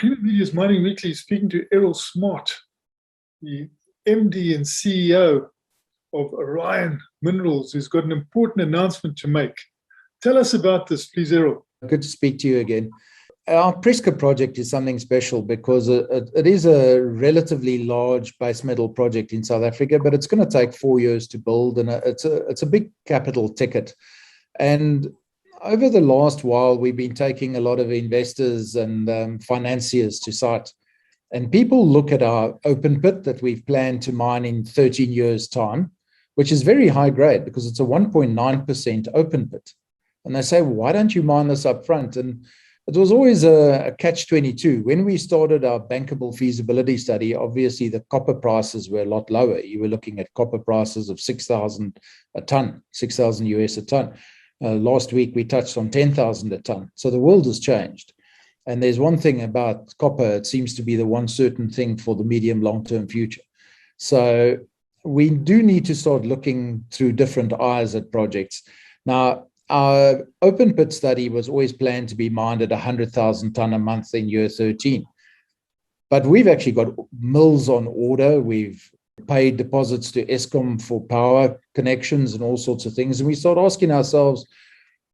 Premium Media's Mining Weekly speaking to Errol Smart, the MD and CEO of Orion Minerals, who's got an important announcement to make. Tell us about this, please, Errol. Good to speak to you again. Our Prieska project is something special because it is a relatively large base metal project in South Africa, but it's going to take 4 years to build, and it's a big capital ticket. And over the last while, we've been taking a lot of investors and financiers to site. And people look at our open pit that we've planned to mine in 13 years' time, which is very high grade because it's a 1.9% open pit. And they say, why don't you mine this up front? And it was always a catch-22. When we started our bankable feasibility study, obviously the copper prices were a lot lower. You were looking at copper prices of 6,000 a ton, 6,000 US a ton. Last week, we touched on 10,000 a ton. So the world has changed. And there's one thing about copper, it seems to be the one certain thing for the medium long-term future. So we do need to start looking through different eyes at projects. Now, our open pit study was always planned to be mined at 100,000 ton a month in year 13. But we've actually got mills on order. We've paid deposits to Eskom for power connections and all sorts of things. And we start asking ourselves,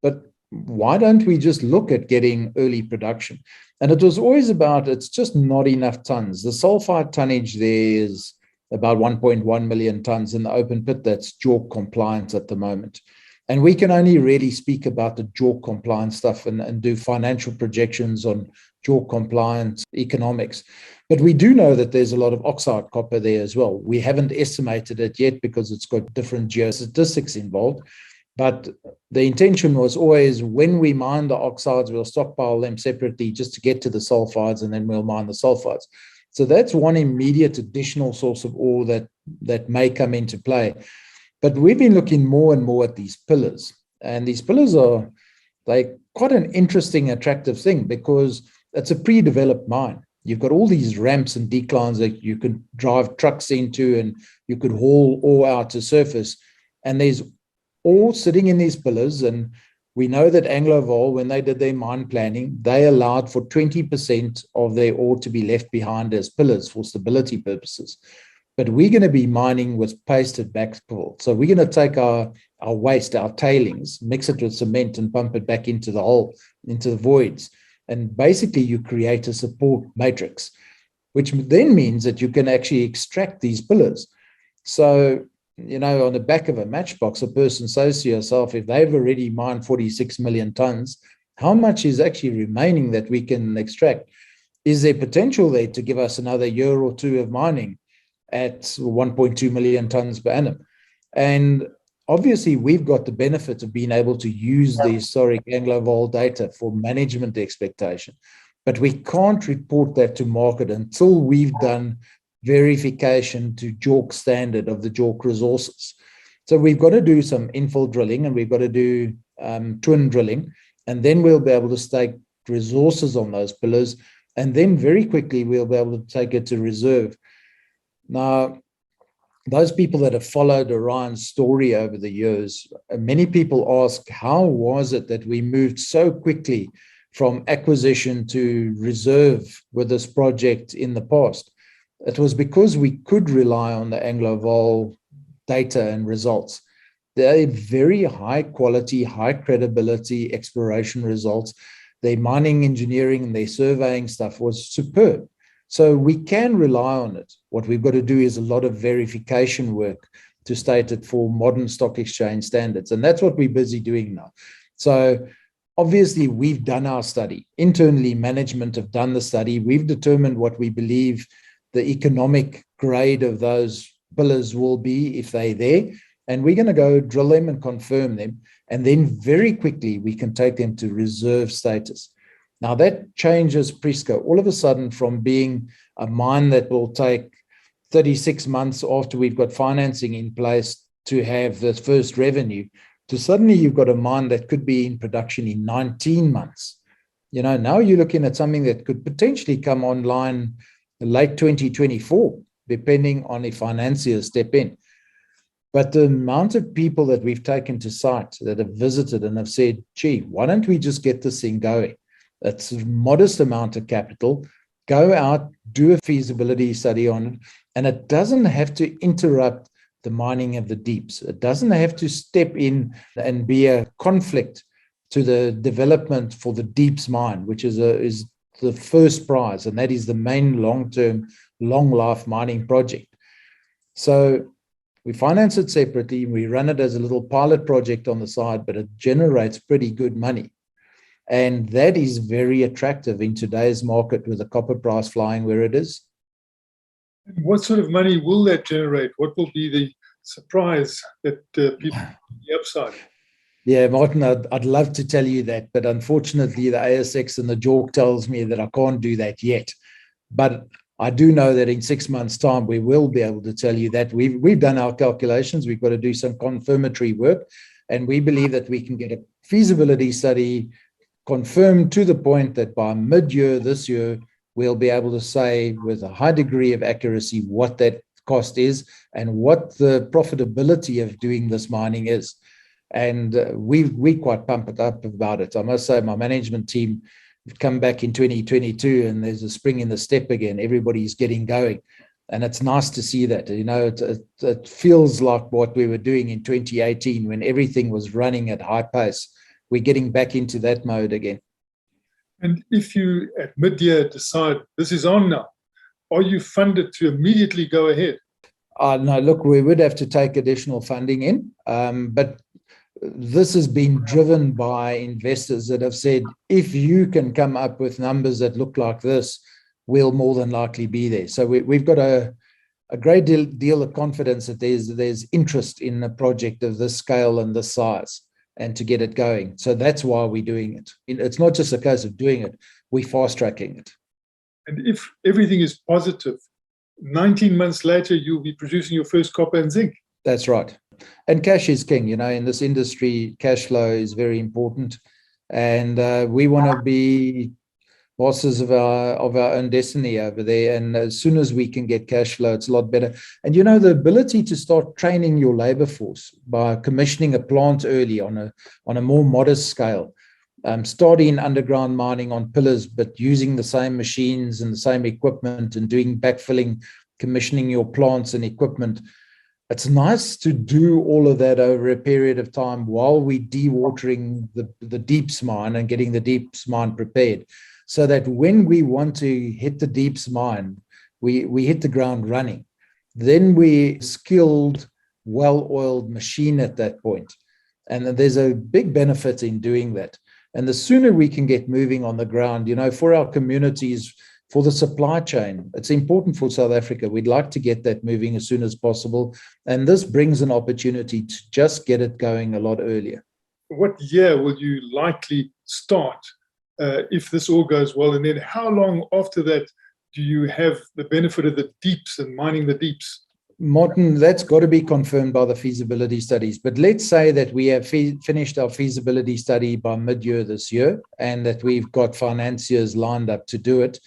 but why don't we just look at getting early production? And it was always about, it's just not enough tons. The sulfide tonnage there is about 1.1 million tons in the open pit that's JORC compliant at the moment. And we can only really speak about the JORC compliant stuff and do financial projections on JORC compliant economics. But we do know that there's a lot of oxide copper there as well. We haven't estimated it yet because it's got different geostatistics involved. But the intention was always when we mine the oxides, we'll stockpile them separately just to get to the sulfides, and then we'll mine the sulfides. So that's one immediate additional source of ore that may come into play. But we've been looking more and more at these pillars. And these pillars are like quite an interesting, attractive thing because it's a pre-developed mine. You've got all these ramps and declines that you could drive trucks into, and you could haul ore out to surface. And there's ore sitting in these pillars. And we know that Anglovaal, when they did their mine planning, they allowed for 20% of their ore to be left behind as pillars for stability purposes. But we're going to be mining with pasted backfill. So we're going to take our waste, our tailings, mix it with cement and pump it back into the hole, into the voids. And basically you create a support matrix, which then means that you can actually extract these pillars. So, you know, on the back of a matchbox, a person says to yourself, if they've already mined 46 million tons, how much is actually remaining that we can extract? Is there potential there to give us another year or two of mining at 1.2 million tons per annum? And obviously, we've got the benefit of being able to use the historic Anglovaal data for management expectation. But we can't report that to market until we've done verification to JORC standard of the JORC resources. So we've got to do some infill drilling, and we've got to do twin drilling, and then we'll be able to stake resources on those pillars, and then very quickly we'll be able to take it to reserve. Now, those people that have followed Orion's story over the years, many people ask, how was it that we moved so quickly from acquisition to reserve with this project in the past? It was because we could rely on the Anglovaal data and results. They're very high quality, high credibility exploration results. Their mining engineering and their surveying stuff was superb. So we can rely on it. What we've got to do is a lot of verification work to state it for modern stock exchange standards. And that's what we're busy doing now. So obviously, we've done our study. Internally, management have done the study. We've determined what we believe the economic grade of those pillars will be if they're there. And we're going to go drill them and confirm them. And then very quickly, we can take them to reserve status. Now, that changes Prieska all of a sudden from being a mine that will take 36 months after we've got financing in place to have the first revenue, to suddenly you've got a mine that could be in production in 19 months. You know, now you're looking at something that could potentially come online late 2024, depending on if financiers step in. But the amount of people that we've taken to site that have visited and have said, gee, why don't we just get this thing going? It's a modest amount of capital, go out, do a feasibility study on it, and it doesn't have to interrupt the mining of the deeps. It doesn't have to step in and be a conflict to the development for the deeps mine, which is the first prize, and that is the main long-term, long-life mining project. So we finance it separately. We run it as a little pilot project on the side, but it generates pretty good money. And that is very attractive in today's market with the copper price flying where it is. What sort of money will that generate? What will be the surprise that people the upside? Yeah, Martin, I'd love to tell you that, but unfortunately the ASX and the JORC tells me that I can't do that yet. But I do know that in 6 months' time, we will be able to tell you that. We've done our calculations. We've got to do some confirmatory work, and we believe that we can get a feasibility study confirmed to the point that by mid-year this year, we'll be able to say with a high degree of accuracy what that cost is and what the profitability of doing this mining is. And we quite pump it up about it. I must say my management team come back in 2022 and there's a spring in the step again. Everybody's getting going. And it's nice to see that. You know, it feels like what we were doing in 2018 when everything was running at high pace. We're getting back into that mode again. And if you at mid-year decide this is on now, are you funded to immediately go ahead? No, look, we would have to take additional funding in, but this has been driven by investors that have said, if you can come up with numbers that look like this, we'll more than likely be there. So we've got a great deal of confidence that there's interest in a project of this scale and this size and to get it going. So that's why we're doing it. It's not just a case of doing it, we're fast-tracking it. And if everything is positive, 19 months later, you'll be producing your first copper and zinc. That's right. And cash is king. You know, in this industry, cash flow is very important. And we want to be bosses of our own destiny over there. And as soon as we can get cash flow, it's a lot better. And, you know, the ability to start training your labor force by commissioning a plant early on a more modest scale, starting underground mining on pillars, but using the same machines and the same equipment and doing backfilling, commissioning your plants and equipment. It's nice to do all of that over a period of time while we're dewatering the deeps mine and getting the deeps mine prepared, so that when we want to hit the deeps mine, we hit the ground running. Then we're skilled, well-oiled machine at that point. And there's a big benefit in doing that. And the sooner we can get moving on the ground, you know, for our communities, for the supply chain, it's important for South Africa. We'd like to get that moving as soon as possible. And this brings an opportunity to just get it going a lot earlier. What year will you likely start if this all goes well? And then how long after that do you have the benefit of the deeps and mining the deeps? Martin, that's got to be confirmed by the feasibility studies. But let's say that we have finished our feasibility study by mid-year this year and that we've got financiers lined up to do it.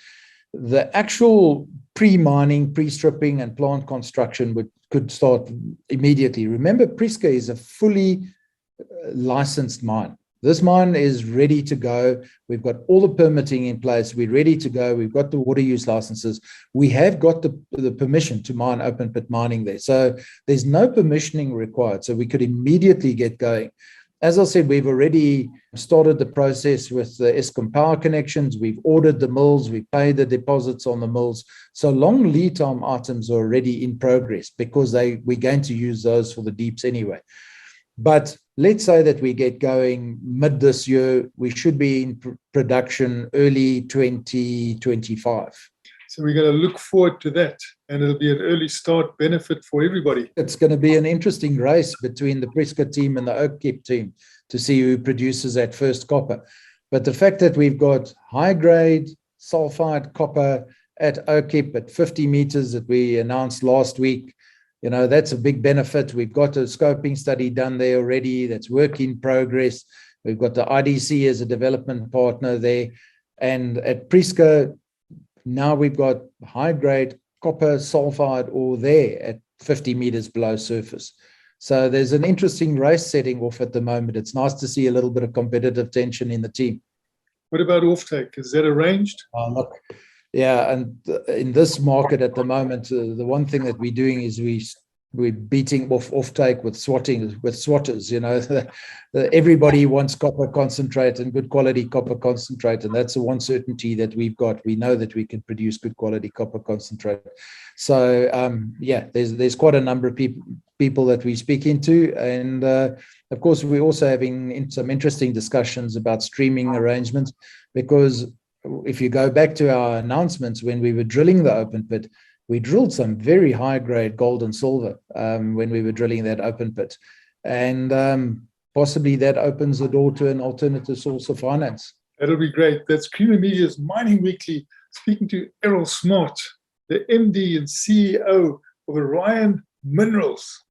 The actual pre-mining, pre-stripping and plant construction could start immediately. Remember, Prieska is a fully licensed mine. This mine is ready to go. We've got all the permitting in place. We're ready to go. We've got the water use licenses. We have got the permission to mine open pit mining there. So there's no permissioning required. So we could immediately get going. As I said, we've already started the process with the Eskom power connections. We've ordered the mills. We paid the deposits on the mills. So long lead time items are already in progress because we're going to use those for the deeps anyway. But let's say that we get going mid this year. We should be in production early 2025. So we're going to look forward to that, and it'll be an early start benefit for everybody. It's going to be an interesting race between the Prieska team and the Oakkeep team to see who produces that first copper. But the fact that we've got high-grade sulfide copper at Oakkeep at 50 meters that we announced last week, you know, that's a big benefit. We've got a scoping study done there already. That's work in progress. We've got the IDC as a development partner there. And at Prieska, now we've got high-grade copper sulfide ore there at 50 meters below surface. So there's an interesting race setting off at the moment. It's nice to see a little bit of competitive tension in the team. What about offtake? Is that arranged? Look, Yeah, and in this market at the moment, the one thing that we're doing is we're beating off-take with swatters. You know, everybody wants copper concentrate and good quality copper concentrate, and that's the one certainty that we've got. We know that we can produce good quality copper concentrate. So yeah, there's quite a number of people that we speak into, and of course we're also having some interesting discussions about streaming arrangements, because if you go back to our announcements when we were drilling the open pit, we drilled some very high grade gold and silver when we were drilling that open pit. And possibly that opens the door to an alternative source of finance. That'll be great. That's Creamer Media's Mining Weekly, speaking to Errol Smart, the MD and CEO of Orion Minerals.